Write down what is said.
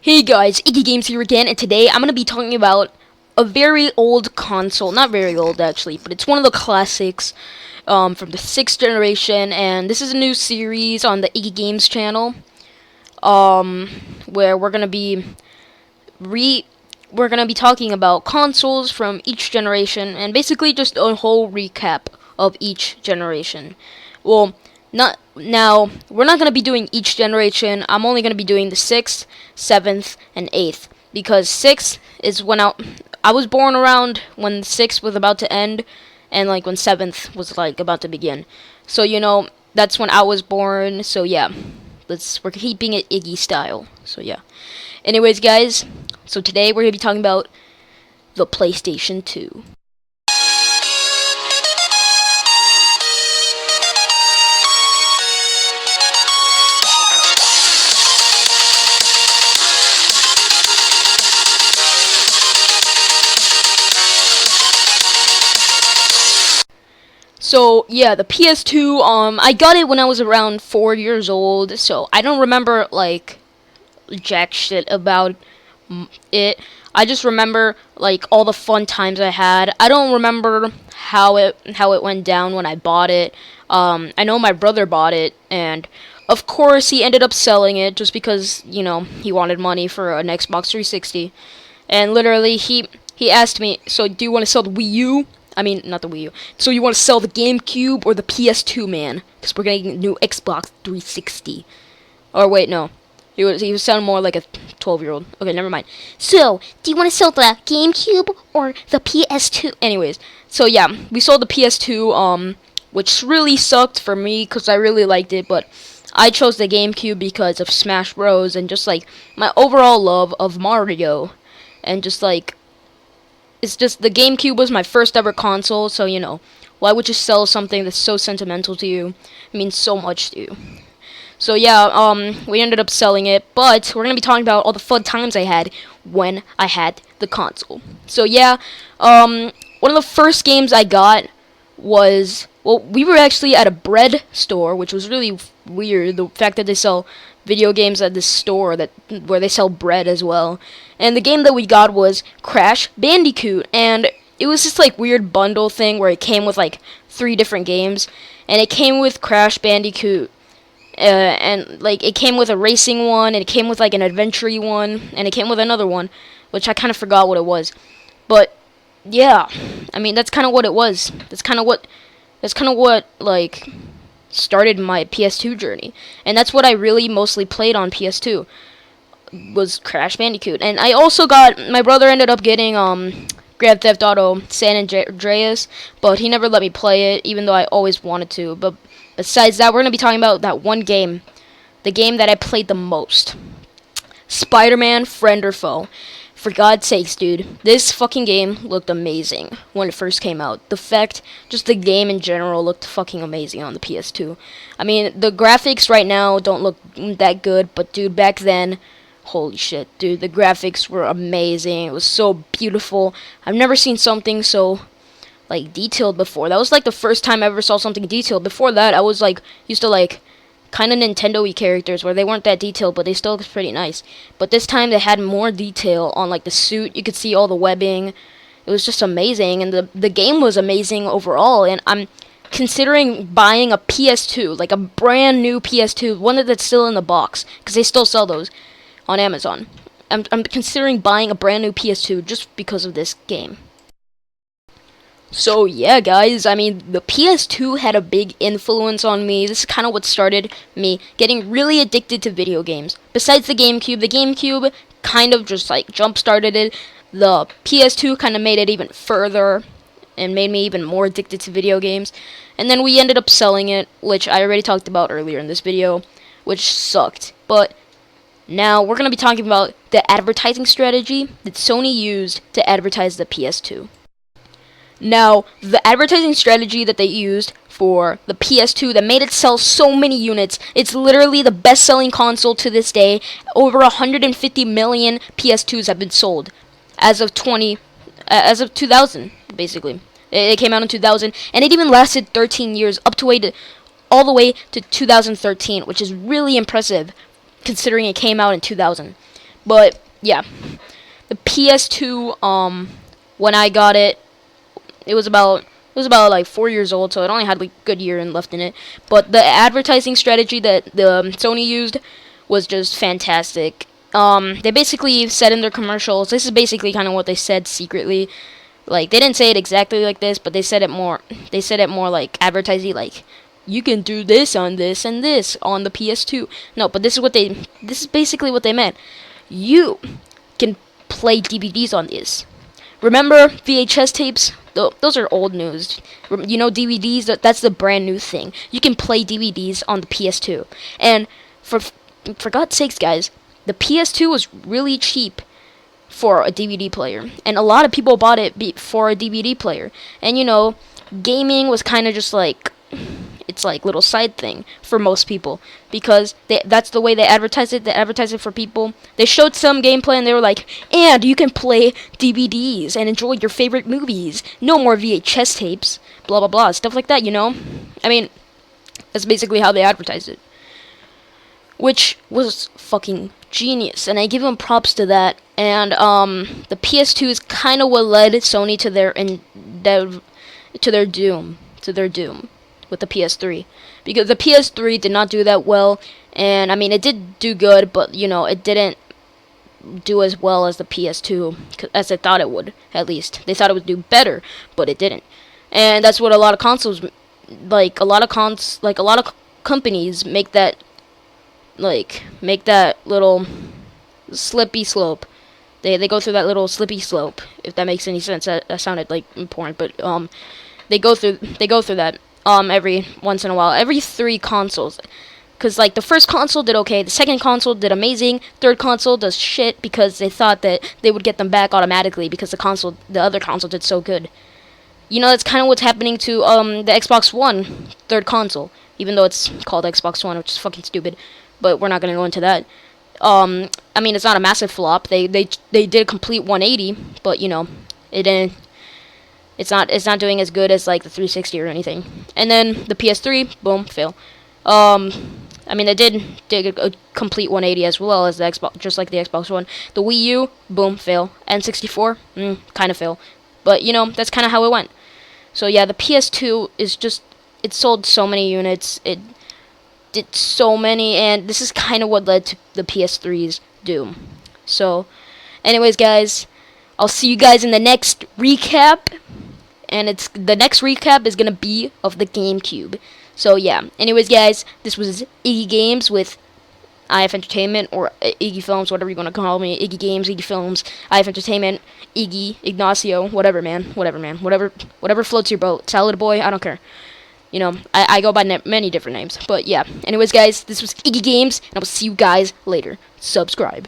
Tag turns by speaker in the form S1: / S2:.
S1: Hey guys, Iggy Games here again, and today I'm going to be talking about a very old console. Not very old actually, but it's one of the classics from the 6th generation, and this is a new series on the Iggy Games channel where we're going to be talking about consoles from each generation and basically just a whole recap of each generation. Well, not now. We're not gonna be doing each generation. I'm only gonna be doing the 6th, 7th, and 8th because 6th is when I was born around when 6th was about to end, and like when 7th was like about to begin. So that's when I was born. So yeah, we're keeping it Iggy style. So yeah. Anyways, guys. So today we're gonna be talking about the PlayStation 2. So yeah, the PS2. I got it when I was around 4 years old. So I don't remember like jack shit about it. I just remember like all the fun times I had. I don't remember how it went down when I bought it. I know my brother bought it, and of course he ended up selling it just because he wanted money for an Xbox 360. And literally he asked me, so do you want to sell the Wii U? I mean, not the Wii U. So you want to sell the GameCube or the PS2, man? Because we're getting a new Xbox 360. Or wait, no. He was sounding more like a 12-year-old. Okay, never mind. So, do you want to sell the GameCube or the PS2? Anyways, so yeah, we sold the PS2, which really sucked for me because I really liked it, but I chose the GameCube because of Smash Bros. And just like my overall love of Mario. And just like, it's just the GameCube was my first ever console, so why would you sell something that's so sentimental to you? It means so much to you. So yeah, we ended up selling it, but we're gonna be talking about all the fun times I had when I had the console. So yeah, one of the first games I got was, well, we were actually at a bread store, which was really weird. The fact that they sell video games at this store where they sell bread as well. And the game that we got was Crash Bandicoot, and it was this like weird bundle thing where it came with like 3 different games, and it came with Crash Bandicoot, and like it came with a racing one, and it came with like an adventure one, and it came with another one, which I kind of forgot what it was. But yeah, I mean that's kind of what it was. That's kind of what like started my PS2 journey, and that's what I really mostly played on PS2 was Crash Bandicoot. And I also my brother ended up getting Grand Theft Auto San Andreas, but he never let me play it, even though I always wanted to. But besides that, we're gonna be talking about that one game, the game that I played the most, Spider-Man Friend or Foe. For God's sakes, dude, this fucking game looked amazing when it first came out. Just the game in general looked fucking amazing on the PS2. I mean, the graphics right now don't look that good, but dude, back then, holy shit, dude, the graphics were amazing. It was so beautiful. I've never seen something so like detailed before. That was like the first time I ever saw something detailed. Before that, I was like used to like kind of Nintendo-y characters where they weren't that detailed, but they still looked pretty nice. But this time they had more detail on like the suit. You could see all the webbing. It was just amazing, and the game was amazing overall. And I'm considering buying a PS2, like a brand new PS2, one that's still in the box, because they still sell those on Amazon. I'm considering buying a brand new PS2 just because of this game. So yeah, guys, I mean, the PS2 had a big influence on me. This is kind of what started me getting really addicted to video games. Besides the GameCube kind of just like jump-started it. The PS2 kind of made it even further and made me even more addicted to video games. And then we ended up selling it, which I already talked about earlier in this video, which sucked. But now we're going to be talking about the advertising strategy that Sony used to advertise the PS2. Now, the advertising strategy that they used for the PS2 that made it sell so many units, it's literally the best-selling console to this day. Over 150 million PS2s have been sold as of 2000, basically. It came out in 2000, and it even lasted 13 years, all the way to 2013, which is really impressive considering it came out in 2000. But yeah, the PS2, when I got it, it was about like 4 years old, so it only had like a good year and left in it. But the advertising strategy that the Sony used was just fantastic. They basically said in their commercials, this is basically kind of what they said secretly. Like they didn't say it exactly like this, but they said it more. They said it more like advertising, like you can do this on this and this on the PS2. No, but this is what they. This is basically what they meant. You can play DVDs on this. Remember VHS tapes? Those are old news. You know DVDs? That's the brand new thing. You can play DVDs on the PS2. And for God's sakes, guys, the PS2 was really cheap for a DVD player, and a lot of people bought it for a DVD player. And gaming was kind of just like it's like little side thing for most people because that's the way they advertise it. They advertise it for people. They showed some gameplay and they were like, and you can play DVDs and enjoy your favorite movies. No more VHS tapes. Blah blah blah. Stuff like that. I mean, that's basically how they advertised it, which was fucking genius, and I give them props to that. And the PS2 is kind of what led Sony to their doom with the PS3, because the PS3 did not do that well. And I mean, it did do good, but it didn't do as well as the PS2 as they thought it would. At least they thought it would do better, but it didn't. And that's what a lot of consoles, like a lot of companies make that little slippy slope. They go through that little slippy slope, if that makes any sense. That sounded like important, but they go through that every once in a while, every 3 consoles. Because like the first console did okay, the second console did amazing, third console does shit because they thought that they would get them back automatically because the other console did so good. That's kind of what's happening to the Xbox One third console, even though it's called Xbox One, which is fucking stupid. But we're not gonna go into that. I mean, it's not a massive flop. They did a complete 180, but it didn't. It's not doing as good as like the 360 or anything. And then the PS3, boom, fail. I mean, they did a complete 180 as well as the Xbox, just like the Xbox One. The Wii U, boom, fail. N64, kind of fail. But that's kind of how it went. So yeah, the PS2 is just, it sold so many units. It did so many, and this is kind of what led to the PS3's doom. So, anyways, guys, I'll see you guys in the next recap, and the next recap is gonna be of the GameCube. So yeah. Anyways, guys, this was Iggy Games with IF Entertainment, or Iggy Films, whatever you want to call me. Iggy Games, Iggy Films, IF Entertainment, Iggy, Ignacio, whatever, man, whatever floats your boat. Salad Boy, I don't care. I go by many different names. But yeah. Anyways, guys, this was Iggy Games, and I will see you guys later. Subscribe.